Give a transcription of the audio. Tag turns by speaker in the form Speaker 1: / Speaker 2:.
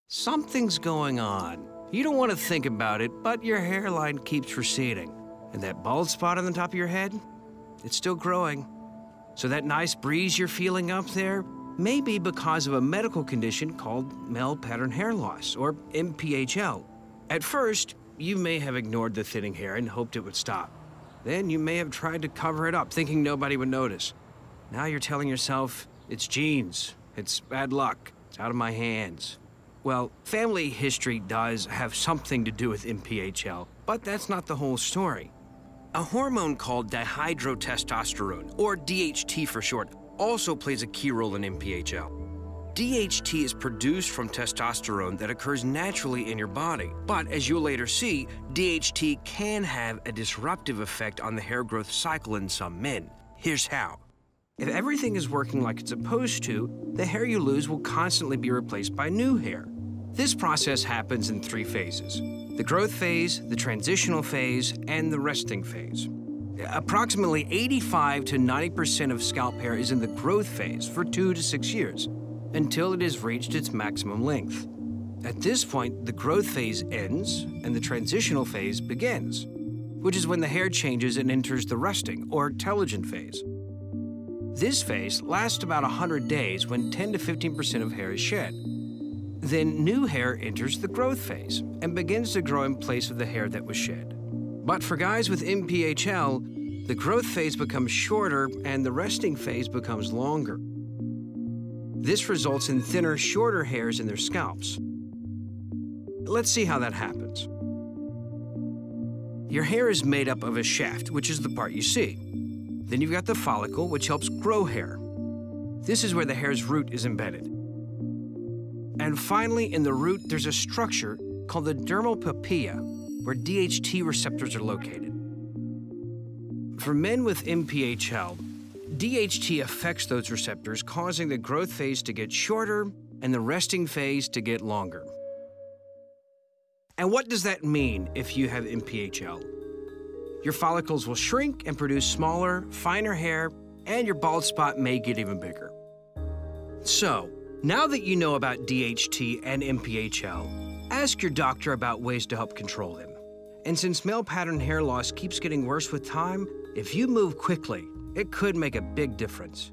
Speaker 1: Something's going on. You don't want to think about it, but your hairline keeps receding. And that bald spot on the top of your head, it's still growing. So that nice breeze you're feeling up there may be because of a medical condition called male pattern hair loss, or MPHL. At first, you may have ignored the thinning hair and hoped it would stop. Then you may have tried to cover it up, thinking nobody would notice. Now you're telling yourself, it's genes, it's bad luck, it's out of my hands. Well, family history does have something to do with MPHL, but that's not the whole story. A hormone called dihydrotestosterone, or DHT for short, also plays a key role in MPHL. DHT is produced from testosterone that occurs naturally in your body, but as you'll later see, DHT can have a disruptive effect on the hair growth cycle in some men. Here's how. If everything is working like it's supposed to, the hair you lose will constantly be replaced by new hair. This process happens in 3 phases: the growth phase, the transitional phase, and the resting phase. Approximately 85 to 90% of scalp hair is in the growth phase for 2 to 6 years, until it has reached its maximum length. At this point, the growth phase ends and the transitional phase begins, which is when the hair changes and enters the resting or telogen phase. This phase lasts about 100 days when 10 to 15% of hair is shed. Then new hair enters the growth phase and begins to grow in place of the hair that was shed. But for guys with MPHL, the growth phase becomes shorter and the resting phase becomes longer. This results in thinner, shorter hairs in their scalps. Let's see how that happens. Your hair is made up of a shaft, which is the part you see. Then you've got the follicle, which helps grow hair. This is where the hair's root is embedded. And finally, in the root, there's a structure called the dermal Propecia, where DHT receptors are located. For men with MPHL, DHT affects those receptors, causing the growth phase to get shorter and the resting phase to get longer. And what does that mean if you have MPHL? Your follicles will shrink and produce smaller, finer hair, and your bald spot may get even bigger. So, now that you know about DHT and MPHL, ask your doctor about ways to help control them. And since male pattern hair loss keeps getting worse with time, if you move quickly, it could make a big difference.